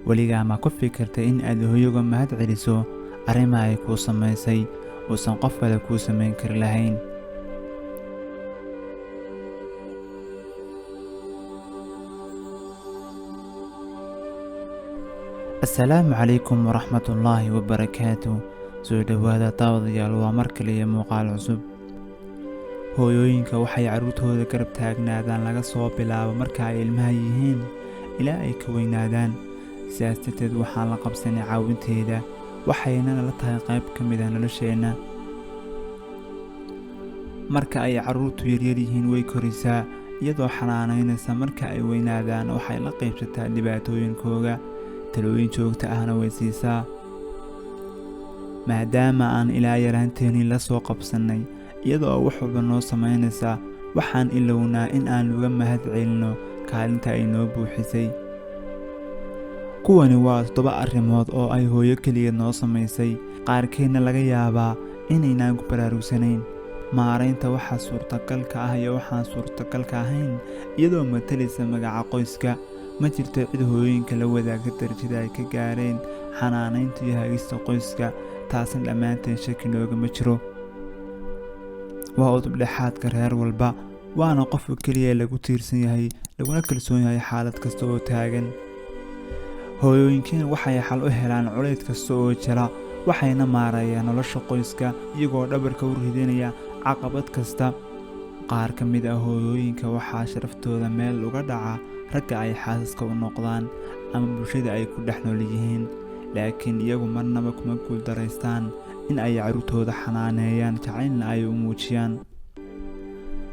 weligaa ma ku fikirtay in aad hooyoga mahad celiso arrimaha ay kuu samaysay uusan qof kale kuu samayn kari lahayn? assalaamu calaykum waraxmatullaahi wabarakaatu. soo dhowaada daawadayaal, waa mar kaliya muuqaal cusub. hooyooyinka waxay carruurtooda garab taagnaadaan laga soo bilaabo marka ay ilmaha yihiin ilaa ay ka weynaadaan. sidaas darteed waxaan la qabsanay caawinteeda, waxayna nala tahay qayb ka mid ah nolosheenna. marka ay carruurtu yaryar yihiin way korisaa, iyadoo xanaanaynaysa. marka ay weynaadaan waxay la qaybsataa dhibaatooyinkooga, talooyin joogta ahna way siisaa. maadaama aan ilaa yaraanteennii la soo qabsannay iyadoo wax walba noo samaynaysaa, waxaan ilownaa in aan uga mahad celinno kaalinta ay noo buuxisay. kuwani waa 7 arrimood oo ay hooyo keliya noo samaysay. qaarkeedna laga yaabaa inaynaan ku baraarugsanayn. maaraynta waxa suurtagalka ah iyo waxaan suurtagalka ahayn iyadoo matalaysa magaca qoyska. ma jirto cid hooyooyinka la wadaagta darajada ay ka gaareen xanaanaynta iyo hagista qoyska. taasna dhammaanteen shaki noogama jiro. waa udubdhexaadka reer walba, waana qofka keliya lagu tiirsan yahay, laguna kalsoon yahay xaalad kasta oo taagan. hooyooyinkeen waxay xal u helaan culays kasta oo jira, waxayna maareeyaan nolosha qoyska iyagoo dhabarka u ridinaya caqabad kasta. qaar ka mid ah hooyooyinka waxaa sharaftooda meel uga dhaca ragga ay xaasaska u noqdaan ama bulshada ay ku dhex nool yihiin, laakiin iyagu marnaba kuma guuldaraystaan in ay carruurtooda xanaaneeyaan, jacaylna ay u muujiyaan.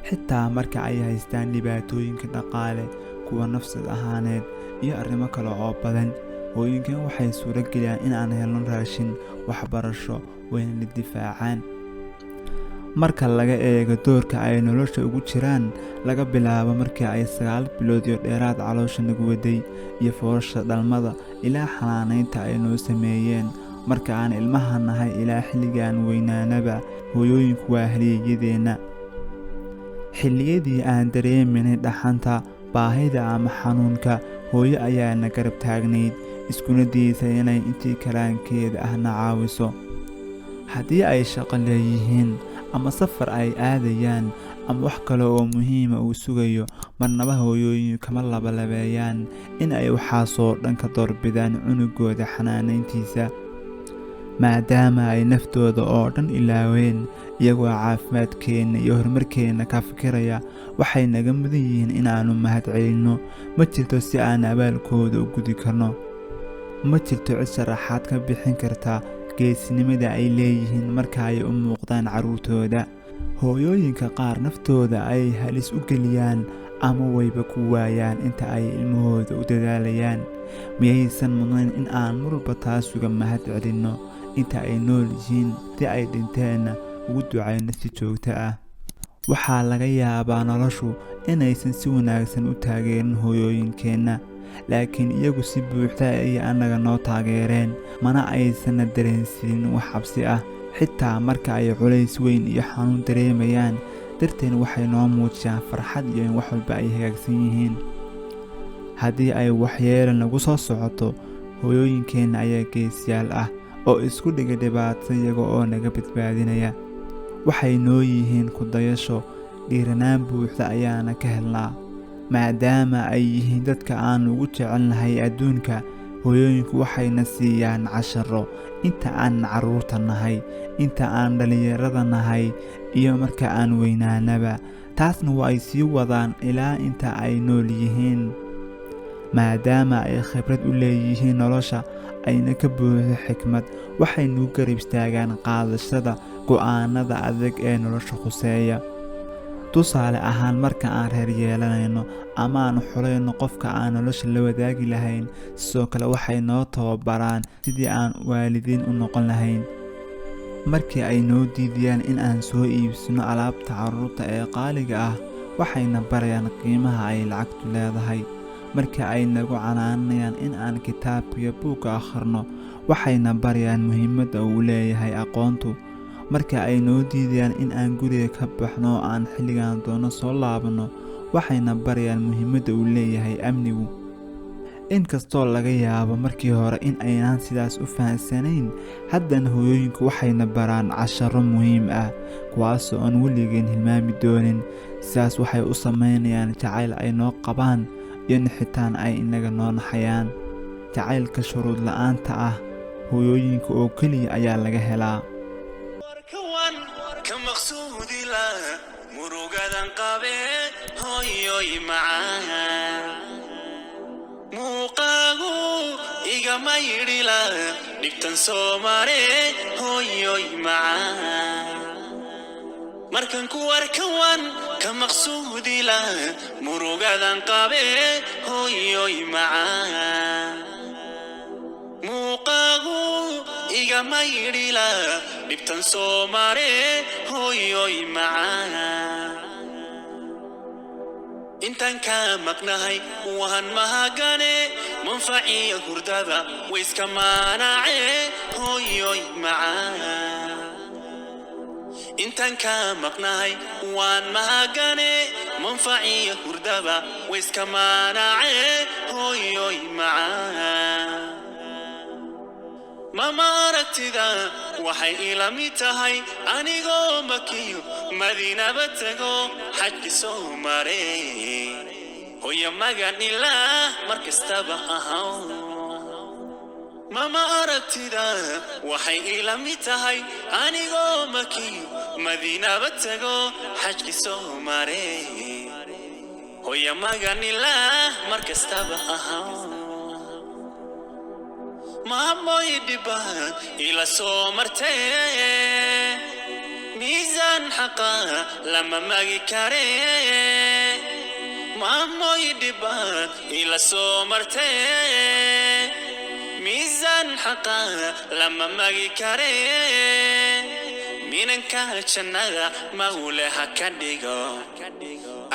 xitaa marka ay haystaan dhibaatooyinka dhaqaale, kuwa nafsad ahaaneed iyo arrimo kale oo badan, hooyinkan waxay suuro geliyaan in aan helno raashin, waxbarasho, wayna la difaacaan. marka laga eego doorka ay nolosha ugu jiraan, laga bilaabo markii ay 9 bilood iyo dheeraad caloosha nagu waday iyo foosha dhalmada, ilaa xanaanaynta ay noo sameeyeen marka aan ilmaha nahay ilaa xilligaan weynaanaba, hooyooyinku waa halyeeyadeenna. xilliyadii aan dareeminay dhaxanta, baahida ama xanuunka, hooyo ayaana garab taagnayd, iskuna diisay inay intii karaankeeda ahna caawiso. haddii ay shaqo leeyihiin ama safar ay aadayaan ama wax kale oo muhiima uu sugayo, marnaba hooyooyinku kama labalabeeyaan in ay waxaasoo dhan ka doorbidaan cunugooda xanaanayntiisa. maadaama ay naftooda oo dhan ilaaween, iyagoo caafimaadkeenna iyo horumarkeenna ka fikiraya, waxay naga mudan yihiin inaannu mahad celinno. ma jirto si aan abaalkooda u gudi karno. ma jirto cid sharaxaad ka bixin karta geesinimada ay leeyihiin marka ay u muuqdaan carruurtooda. hooyooyinka qaar naftooda ay halis u geliyaan ama wayba ku waayaan inta ay ilmahooda u dadaalayaan. miyaysan mudnayn in aan marwalba taas uga mahad celinno inta ay nool yihiin, si ay dhinteenna ugu ducayno si joogto ah? waxaa laga yaabaa noloshu inaysan si wanaagsan u taageerin hooyooyinkeenna, laakiin iyagu si buuxda ay annaga noo taageereen, mana aysanna dareensiinin wax cabsi ah. xitaa marka ay culays weyn iyo xanuun dareemayaan darteen, waxay noo muujiyaan farxad iyo in wax walba ay hagaagsan yihiin. haddii ay waxyeelo nagu soo socoto, hooyooyinkeenna ayaa geesiyaal ah oo isku dhiga dhibaato iyaga oo naga badbaadinaya. waxay noo yihiin ku dayasho, dhiiranaan buuxda ayaana ka helnaa. maadaama ay yihiin dadka aan ugu jecelnahay adduunka, hooyooyinku waxayna siiyaan casharo inta aan carruurta nahay, inta aan dhallinyarada nahay, iyo marka aan weynaanaba. taasna waa ay sii wadaan ilaa inta ay nool yihiin. maadaama ay khibrad u leeyihiin nolosha, ayna ka buuxdo xikmad, waxay nuu garab istaagaan qaadashada go'aanada adag ee nolosha khuseeya. tusaale ahaan, marka aan reer yeelanayno ama aan xulayno qofka aan nolosha la wadaagi lahayn, sidoo kale waxay noo tababaraan sidii aan waalidiin u noqon lahayn. markii ay noo diidayaan in aan soo iibsano alaabta carruurta ee qaaliga ah, waxayna barayaan qiimaha ay lacagtu leedahay. markii ay nagu canaanayaan in aan kitaabka iyo buugga akhrino, waxayna barayaan muhiimadda uu leeyahay aqoontu. marka ay noo diidayaan in aan guriga ka baxno oo aan xilligan doono soo laabanno, waxayna barayaan muhiimadda uu leeyahay amnigu. inkastoo laga yaabo markii hore in aynaan sidaas u fahansanayn, haddana hooyooyinku waxayna baraan casharo muhiim ah kuwaasoo aan weligeen hilmaami doonin. sidaas waxay u samaynayaan jacayl ay noo qabaan iyo naxitaan ay inaga noo naxayaan. jacaylka shuruud la'aanta ah hooyooyinka oo keliya ayaa laga helaa. murugadan qabe hooyoy macaan muuqaagu igama yidhila dhibtan soo mare hooyoy macaan markan ku arkawan ka maqsuudila murugadan qabe hooyoy macaan muuqaagu igama yidhila dhibtan soo mare hooyoy macaan intaan ka maqnahay waan mahagane manfaciya hurdada wayska maanace hooyoy macaan intaan ka maqnahay waan mahagane manfaciya hurdada wayska maanace hooyoy macaan mama aragtida waxay ila mid tahay anigoo makiyo madiinaba tago xajki soo mare hooyo magan ilaah markastaba ahaw mama aragtida waxay ila mid tahay anigoo makiyo madiinaba tago xajki soo mare hooyo magan ilaah markastaba ahaw maamoy dhibaan ila soo martee miisaan xaqa lama magi kare maamoy dhibaan ila soo martee miisaan xaqa lama magi kare minanka jannada mawle ha ka dhigo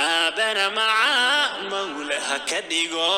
aabana maca mawle ha ka dhigo